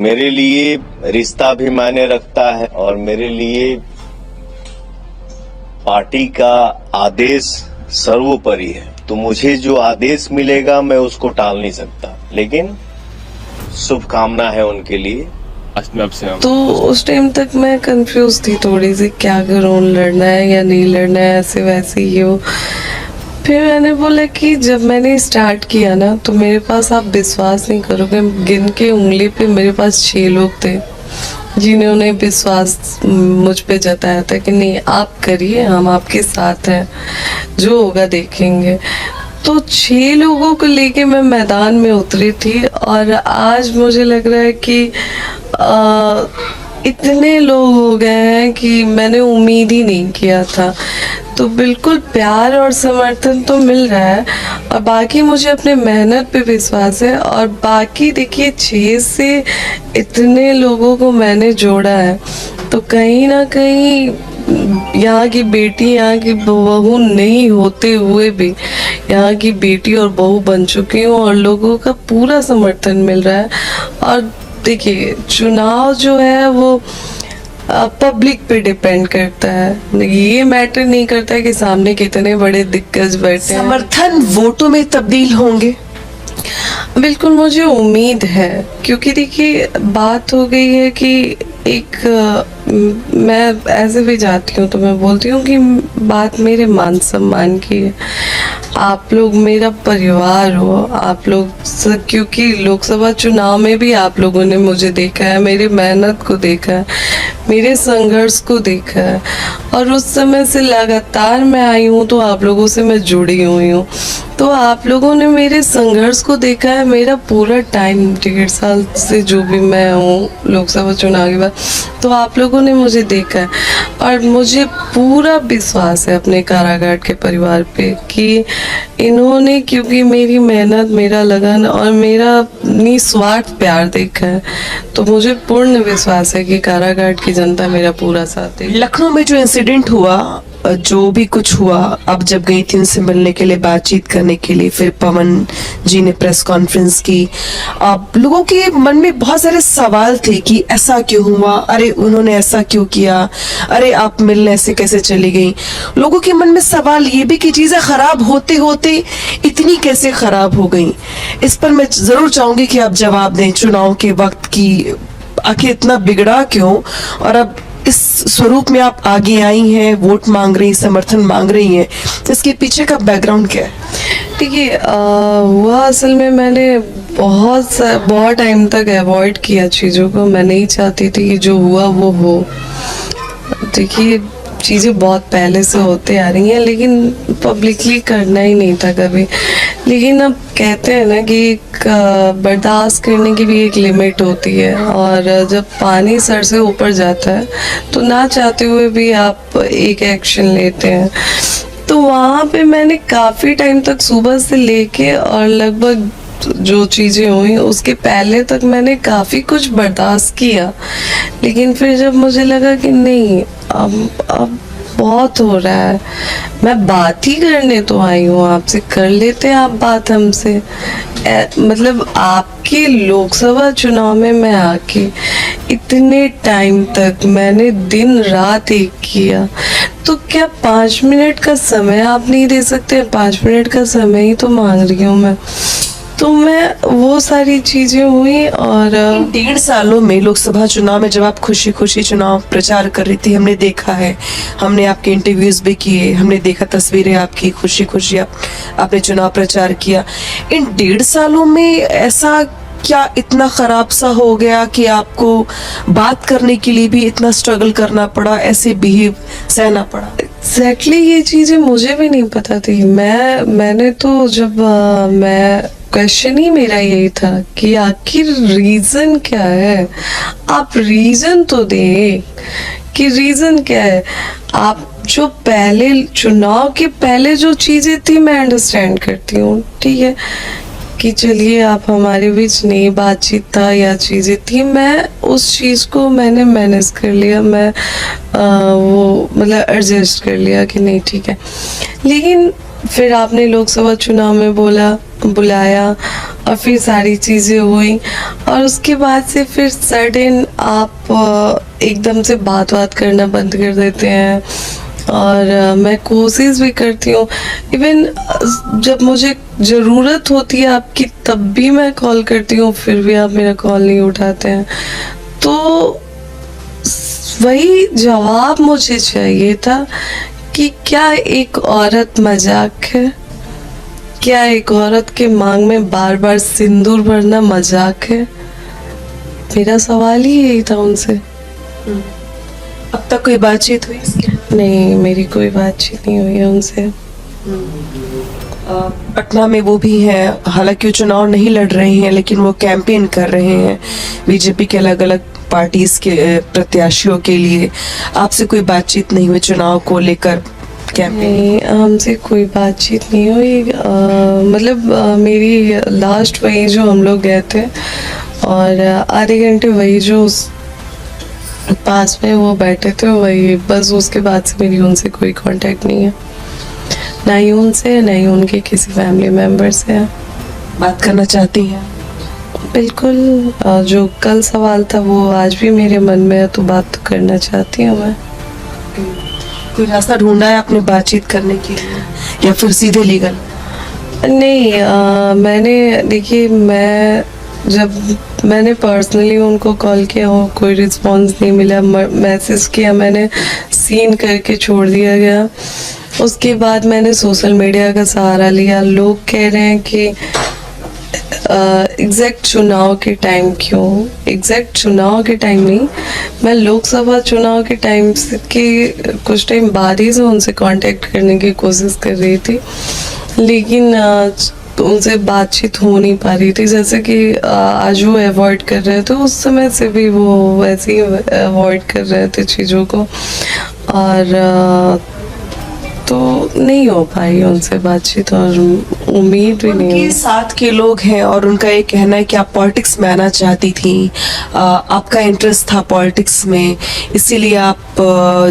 मेरे लिए रिश्ता भी मायने रखता है और मेरे लिए पार्टी का आदेश सर्वोपरि है। तो मुझे जो आदेश मिलेगा मैं उसको टाल नहीं सकता, लेकिन शुभकामना है उनके लिए। तो उस टाइम तक मैं कंफ्यूज थी थोड़ी सी, क्या करूँ, लड़ना है या नहीं लड़ना है, ऐसे वैसे ही हो। फिर मैंने बोला कि जब मैंने स्टार्ट किया ना, तो मेरे पास, आप विश्वास नहीं करोगे, गिन के उंगली पे मेरे पास 6 लोग थे जिन्होंने विश्वास मुझ पे जताया था कि नहीं आप करिए, हम आपके साथ हैं, जो होगा देखेंगे। तो 6 लोगों को लेके मैं मैदान में उतरी थी और आज मुझे लग रहा है कि इतने लोग हो गए हैं कि मैंने उम्मीद ही नहीं किया था। तो बिल्कुल प्यार और समर्थन तो मिल रहा है और बाकी मुझे अपने मेहनत पे विश्वास है। और बाकी देखिए 6 से इतने लोगों को मैंने जोड़ा है, तो कहीं ना कहीं यहाँ की बेटी, यहाँ की बहू नहीं होते हुए भी यहाँ की बेटी और बहू बन चुकी हूँ और लोगों का पूरा समर्थन मिल रहा है। और देखिए चुनाव जो है वो पब्लिक पे डिपेंड करता है, ये मैटर नहीं करता है कि सामने कितने बड़े दिग्गज बैठे हैं। समर्थन वोटों में तब्दील होंगे? बिल्कुल मुझे उम्मीद है, क्योंकि देखिए बात हो गई है कि एक मैं ऐसे भी जाती हूँ तो मैं बोलती हूँ कि बात मेरे मान सम्मान की है। आप लोग मेरा परिवार हो, आप लोग क्योंकि लोकसभा चुनाव में भी आप लोगों ने मुझे देखा है, मेरी मेहनत को देखा है, मेरे संघर्ष को देखा है और उस समय से लगातार मैं आई हूँ, तो आप लोगों से मैं जुड़ी हुई हूँ। तो आप लोगों ने मेरे संघर्ष को देखा है, मेरा पूरा टाइम 1.5 साल से जो भी मैं हूँ लोकसभा चुनाव के बाद, तो आप लोगों ने मुझे देखा है और मुझे पूरा विश्वास है अपने कारागार के परिवार पे कि इन्होंने, क्योंकि मेरी मेहनत, मेरा लगन और मेरा निस्वार्थ प्यार देखा है, तो मुझे पूर्ण विश्वास है कि कारागार की जनता मेरा पूरा साथ देगी। लखनऊ में जो इंसिडेंट हुआ, जो भी कुछ हुआ, अब जब गई थी उनसे मिलने के लिए, बातचीत करने के लिए, फिर पवन जी ने प्रेस कॉन्फ्रेंस की, अब लोगों के मन में बहुत सारे सवाल थे कि ऐसा क्यों हुआ, अरे उन्होंने ऐसा क्यों किया, अरे आप मिलने ऐसे कैसे चली गई। लोगों के मन में सवाल ये भी कि चीजें खराब होते होते इतनी कैसे खराब हो गई। इस पर मैं जरूर चाहूंगी कि आप जवाब दें, चुनाव के वक्त की आखिर इतना बिगड़ा क्यों और अब इस स्वरूप में आप आगे आई हैं, वोट मांग रही, समर्थन मांग रही हैं, तो इसके पीछे का बैकग्राउंड क्या है? देखिए वह असल में मैंने बहुत टाइम तक अवॉइड किया चीज़ों को। मैं नहीं चाहती थी कि जो हुआ वो हो। देखिए चीज़ें बहुत पहले से होते आ रही हैं, लेकिन पब्लिकली करना ही नहीं था कभी। लेकिन अब कहते हैं ना कि बर्दाश्त करने की भी एक लिमिट होती है और जब पानी सर से ऊपर जाता है तो ना चाहते हुए भी आप एक एक्शन लेते हैं। तो वहाँ पे मैंने काफ़ी टाइम तक, सुबह से लेके और लगभग जो चीज़ें हुई उसके पहले तक मैंने काफ़ी कुछ बर्दाश्त किया, लेकिन फिर जब मुझे लगा कि नहीं अब बहुत हो रहा है, मैं बात ही करने तो आई हूँ आपसे, कर लेते हैं आप बात हमसे। मतलब आपके लोकसभा चुनाव में मैं आके इतने टाइम तक मैंने दिन रात एक किया, तो क्या 5 मिनट का समय आप नहीं दे सकते? 5 मिनट का समय ही तो मांग रही हूँ मैं। तो मैं वो सारी चीजें हुई। और 1.5 सालों में लोकसभा चुनाव में जब आप खुशी खुशी चुनाव प्रचार कर रही थी, हमने देखा है, हमने आपके इंटरव्यूज भी किए, हमने देखा तस्वीरें आपकी, खुशी खुशी आपने चुनाव प्रचार किया। इन 1.5 सालों में ऐसा क्या इतना खराब सा हो गया कि आपको बात करने के लिए भी इतना स्ट्रगल करना पड़ा, ऐसे बिहेव सहना पड़ा? एग्जैक्टली ये चीजें मुझे भी नहीं पता थी। मैंने तो जब मैं क्वेश्चन ही मेरा यही था कि आखिर रीजन क्या है, आप रीजन तो दें कि रीजन क्या है। आप जो पहले चुनाव के पहले जो चीजें थी मैं अंडरस्टैंड करती हूँ, ठीक है कि चलिए आप हमारे बीच नई बातचीत था या चीज़ें थी, मैं उस चीज़ को मैंने मैनेज कर लिया, मैं वो मतलब एडजस्ट कर लिया कि नहीं ठीक है। लेकिन फिर आपने लोकसभा चुनाव में बोला बुलाया और फिर सारी चीज़ें हुई और उसके बाद से फिर सडन आप एकदम से बात करना बंद कर देते हैं और मैं कोशिश भी करती हूँ इवन जब मुझे ज़रूरत होती है आपकी तब भी मैं कॉल करती हूँ फिर भी आप मेरा कॉल नहीं उठाते हैं। तो वही जवाब मुझे चाहिए था कि क्या एक औरत मजाक है, क्या एक औरत के मांग में बार बार सिंदूर भरना मजाक है। मेरा सवाल ही यही था उनसे। अब तक कोई बातचीत हुई इसकी? नहीं, मेरी कोई बातचीत नहीं हुई है उनसे। पटना में वो भी हैं, हालांकि वो चुनाव नहीं लड़ रहे हैं लेकिन वो कैंपेन कर रहे हैं बीजेपी के अलग अलग पार्टीज के प्रत्याशियों के लिए। आपसे कोई बातचीत नहीं हुई चुनाव को लेकर? कैंपेन नहीं, हमसे कोई बातचीत नहीं हुई। मतलब मेरी लास्ट वही जो हम लोग गए थे और आधे घंटे वही जो उस पास में वो बैठे थे वही, बस उसके बाद से मेरी उनसे कोई कांटेक्ट नहीं है, ना ही उनसे ना ही उनके किसी फैमिली मेम्बर से है। बात करना चाहती हैं? बिल्कुल, जो कल सवाल था वो आज भी मेरे मन में है, तो बात तो करना चाहती हूँ मैं। कोई रास्ता ढूंढा है आपने बातचीत करने के लिए या फिर सीधे लीगल? नहीं, मैंने देखिए जब मैंने पर्सनली उनको कॉल किया हो कोई रिस्पांस नहीं मिला, मैसेज किया मैंने सीन करके छोड़ दिया गया। उसके बाद मैंने सोशल मीडिया का सहारा लिया। लोग कह रहे हैं कि एग्जैक्ट चुनाव के टाइम क्यों, एग्जैक्ट चुनाव के टाइम नहीं, मैं लोकसभा चुनाव के टाइम से के कुछ टाइम बाद ही से उनसे कांटेक्ट करने की कोशिश कर रही थी लेकिन उनसे बातचीत हो नहीं पा रही थी। जैसे कि आज वो अवॉइड कर रहे थे, उस समय से भी वो वैसे ही अवॉइड कर रहे थे चीज़ों को और तो नहीं हो पाई उनसे बातचीत और उम्मीद भी नहीं उनके है। साथ के लोग हैं और उनका ये कहना है कि आप पॉलिटिक्स में आना चाहती थी, आपका इंटरेस्ट था पॉलिटिक्स में, इसीलिए आप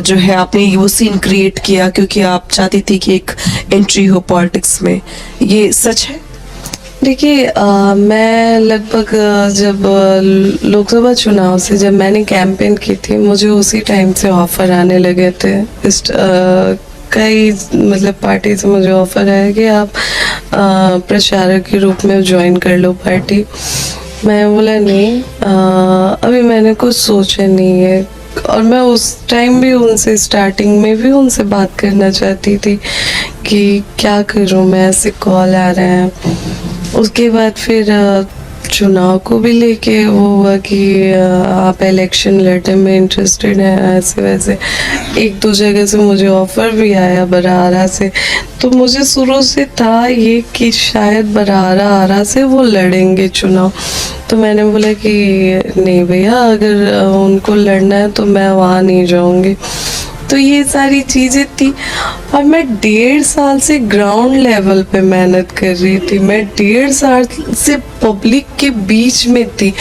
जो है आपने वो सीन क्रिएट किया क्योंकि आप चाहती थी कि एक एंट्री हो पॉलिटिक्स में। ये सच है? देखिए, मैं लगभग जब लोकसभा चुनाव से जब मैंने कैंपेन की थी, मुझे उसी टाइम से ऑफर आने लगे थे। इस कई मतलब पार्टी से मुझे ऑफर आया कि आप प्रचारक के रूप में ज्वाइन कर लो पार्टी। मैं बोला नहीं, अभी मैंने कुछ सोचा नहीं है और मैं उस टाइम भी उनसे स्टार्टिंग में भी उनसे बात करना चाहती थी कि क्या करूं मैं, ऐसे कॉल आ रहे हैं। उसके बाद फिर चुनाव को भी लेके वो हुआ कि आप इलेक्शन लड़ने में इंटरेस्टेड हैं, ऐसे वैसे एक दो जगह से मुझे ऑफर भी आया बरारा से। तो मुझे शुरू से था ये कि शायद बरारा से वो लड़ेंगे चुनाव। तो मैंने बोला कि नहीं भैया, अगर उनको लड़ना है तो मैं वहाँ नहीं जाऊँगी। तो ये सारी चीज़ें थी और मैं 1.5 साल से ग्राउंड लेवल पे मेहनत कर रही थी, मैं 1.5 साल से पब्लिक के बीच में थी।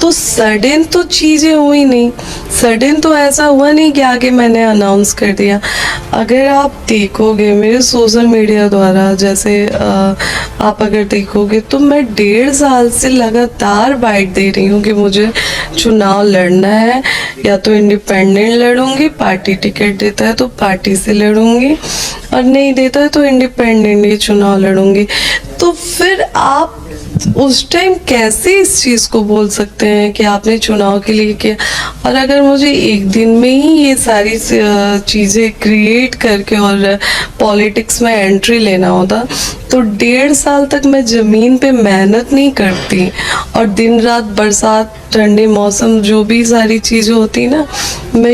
तो सडन तो चीज़ें हुई नहीं, सडन तो ऐसा हुआ नहीं कि आगे मैंने अनाउंस कर दिया। अगर आप देखोगे मेरे सोशल मीडिया द्वारा, जैसे आप अगर देखोगे तो मैं 1.5 साल से लगातार बाइट दे रही हूँ कि मुझे चुनाव लड़ना है, या तो इंडिपेंडेंट लड़ूंगी, पार्टी टिकट देता है तो पार्टी से लड़ूंगी और नहीं देता है तो इंडिपेंडेंट ही चुनाव लड़ूंगी। तो फिर आप उस टाइम कैसे इस चीज़ को बोल सकते हैं कि आपने चुनाव के लिए किया? और अगर मुझे एक दिन में ही ये सारी चीज़ें क्रिएट करके और पॉलिटिक्स में एंट्री लेना होता तो 1.5 साल तक मैं ज़मीन पे मेहनत नहीं करती और दिन रात बरसात ठंडे मौसम जो भी सारी चीज़ें होती ना, मैं